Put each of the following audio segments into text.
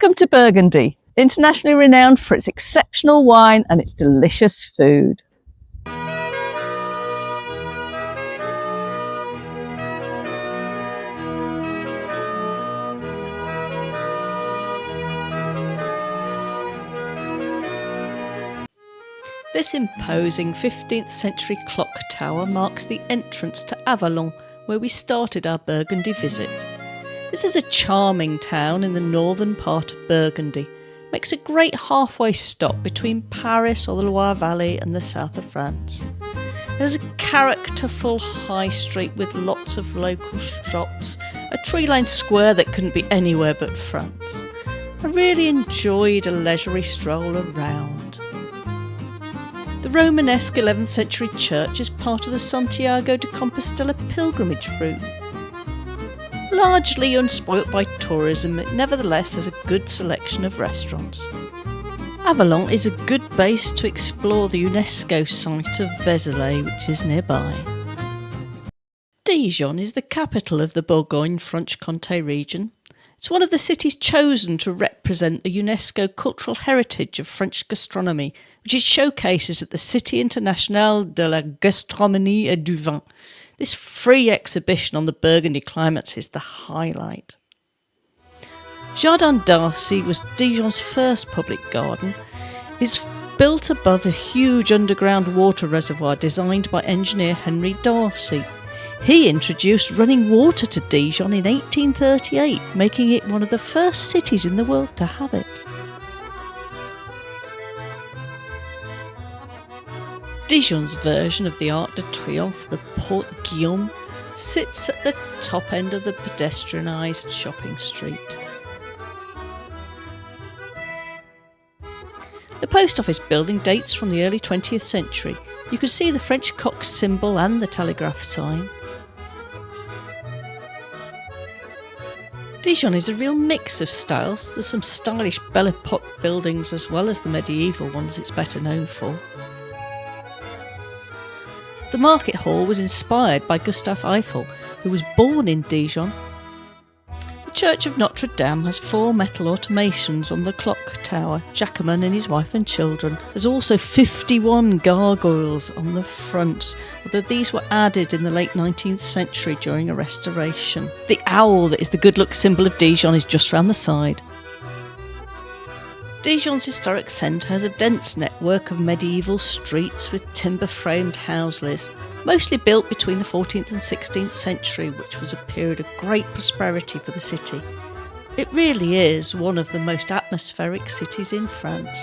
Welcome to Burgundy, internationally renowned for its exceptional wine and its delicious food. This imposing 15th century clock tower marks the entrance to Avallon, where we started our Burgundy visit. This is a charming town in the northern part of Burgundy. Makes a great halfway stop between Paris or the Loire Valley and the south of France. It has a characterful high street with lots of local shops, a tree-lined square that couldn't be anywhere but France. I really enjoyed a leisurely stroll around. The Romanesque 11th century church is part of the Santiago de Compostela pilgrimage route. Largely unspoilt by tourism, it nevertheless has a good selection of restaurants. Avallon is a good base to explore the UNESCO site of Vézelay, which is nearby. Dijon is the capital of the Bourgogne-Franche-Comté region. It's one of the cities chosen to represent the UNESCO cultural heritage of French gastronomy, which it showcases at the Cité Internationale de la Gastronomie et du Vin. This free exhibition on the Burgundy climates is the highlight. Jardin Darcy was Dijon's first public garden. It's built above a huge underground water reservoir designed by engineer Henry Darcy. He introduced running water to Dijon in 1838, making it one of the first cities in the world to have it. Dijon's version of the Arc de Triomphe, the Porte Guillaume, sits at the top end of the pedestrianised shopping street. The post office building dates from the early 20th century. You can see the French cock's symbol and the telegraph sign. Dijon is a real mix of styles. There's some stylish Belle Époque buildings as well as the medieval ones it's better known for. The market hall was inspired by Gustave Eiffel, who was born in Dijon. The Church of Notre-Dame has 4 metal automations on the clock tower. Jacquemart and his wife and children. There's also 51 gargoyles on the front, although these were added in the late 19th century during a restoration. The owl that is the good luck symbol of Dijon is just round the side. Dijon's historic centre has a dense network of medieval streets with timber-framed houses, mostly built between the 14th and 16th century, which was a period of great prosperity for the city. It really is one of the most atmospheric cities in France.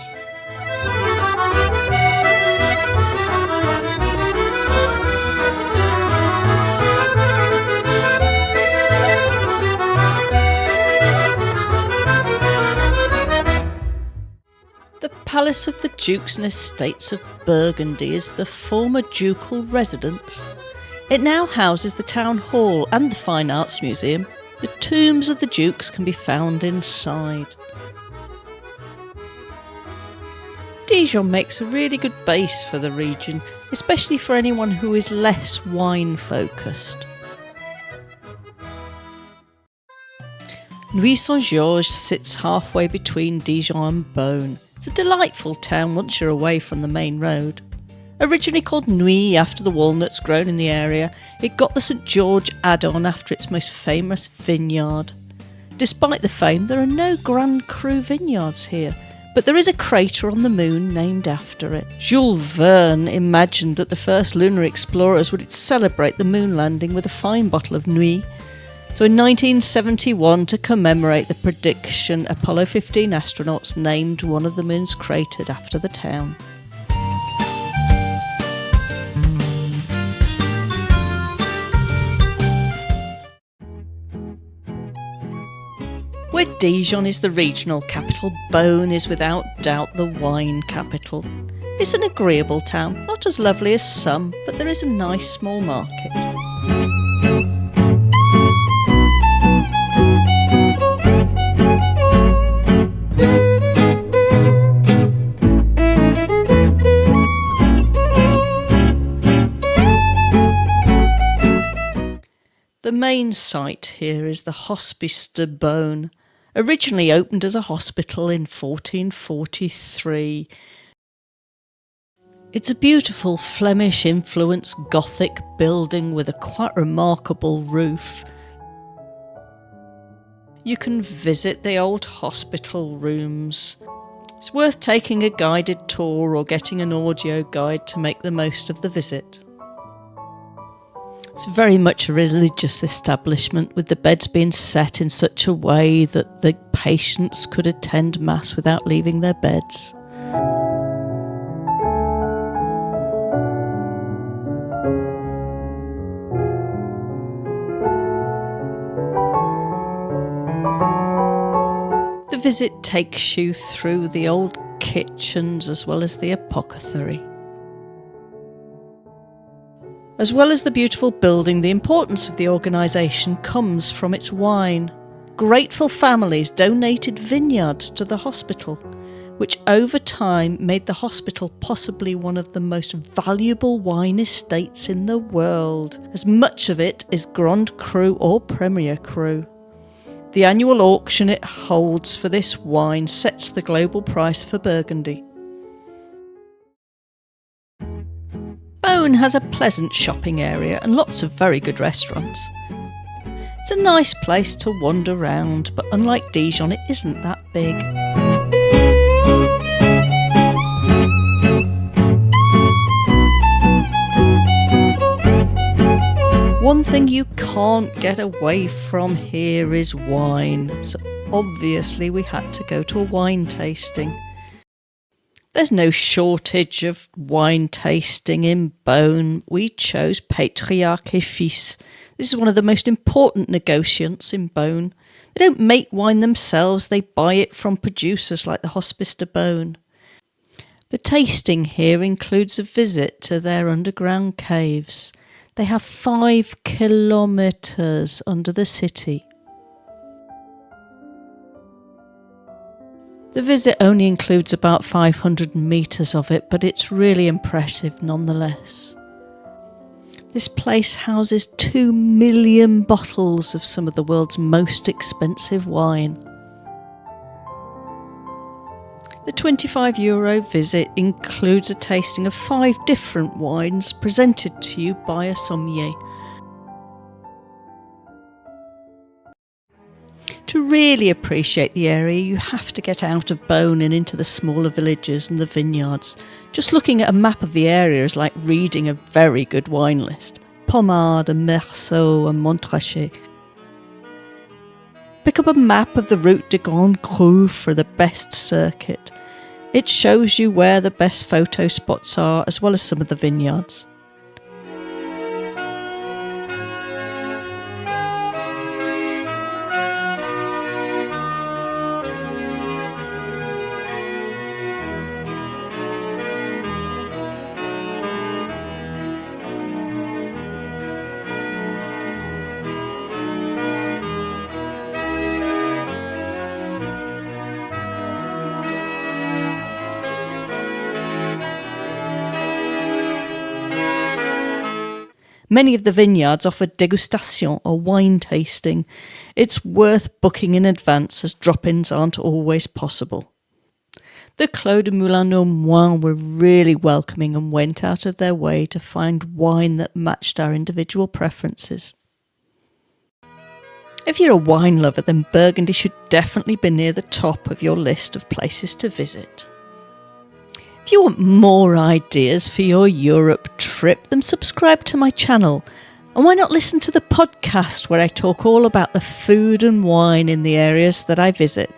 The Palace of the Dukes and Estates of Burgundy is the former ducal residence. It now houses the town hall and the Fine Arts Museum. The tombs of the dukes can be found inside. Dijon makes a really good base for the region, especially for anyone who is less wine-focused. Nuits-Saint-Georges sits halfway between Dijon and Beaune. It's a delightful town once you're away from the main road. Originally called Nuits after the walnuts grown in the area, it got the St. George add-on after its most famous vineyard. Despite the fame, there are no Grand Cru vineyards here, but there is a crater on the moon named after it. Jules Verne imagined that the first lunar explorers would celebrate the moon landing with a fine bottle of Nuits. So in 1971, to commemorate the prediction, Apollo 15 astronauts named one of the moons cratered after the town. Where Dijon is the regional capital, Beaune is without doubt the wine capital. It's an agreeable town, not as lovely as some, but there is a nice small market. The main site here is the Hospices de Beaune, Originally opened as a hospital in 1443, it's a beautiful Flemish-influenced Gothic building with a quite remarkable roof. You can visit the old hospital rooms. It's worth taking a guided tour or getting an audio guide to make the most of the visit. It's very much a religious establishment, with the beds being set in such a way that the patients could attend Mass without leaving their beds. The visit takes you through the old kitchens as well as the apothecary. As well as the beautiful building, the importance of the organisation comes from its wine. Grateful families donated vineyards to the hospital, which over time made the hospital possibly one of the most valuable wine estates in the world, as much of it is Grand Cru or Premier Cru. The annual auction it holds for this wine sets the global price for Burgundy. Beaune has a pleasant shopping area and lots of very good restaurants. It's a nice place to wander round, but unlike Dijon, it isn't that big. One thing you can't get away from here is wine, so obviously we had to go to a wine tasting. There's no shortage of wine tasting in Beaune. We chose Patriarche et Fils. This is one of the most important negociants in Beaune. They don't make wine themselves, they buy it from producers like the Hospices de Beaune. The tasting here includes a visit to their underground caves. They have 5 kilometres under the city. The visit only includes about 500 metres of it, but it's really impressive nonetheless. This place houses 2 million bottles of some of the world's most expensive wine. The €25 visit includes a tasting of 5 different wines presented to you by a sommelier. To really appreciate the area, you have to get out of Beaune and into the smaller villages and the vineyards. Just looking at a map of the area is like reading a very good wine list. Pommard and Meursault and Montrachet. Pick up a map of the Route de Grand Cru for the best circuit. It shows you where the best photo spots are, as well as some of the vineyards. Many of the vineyards offer dégustation or wine tasting. It's worth booking in advance as drop-ins aren't always possible. The Clos de Moulin aux Moines were really welcoming and went out of their way to find wine that matched our individual preferences. If you're a wine lover, then Burgundy should definitely be near the top of your list of places to visit. If you want more ideas for your Europe trip, then subscribe to my channel. And why not listen to the podcast where I talk all about the food and wine in the areas that I visit?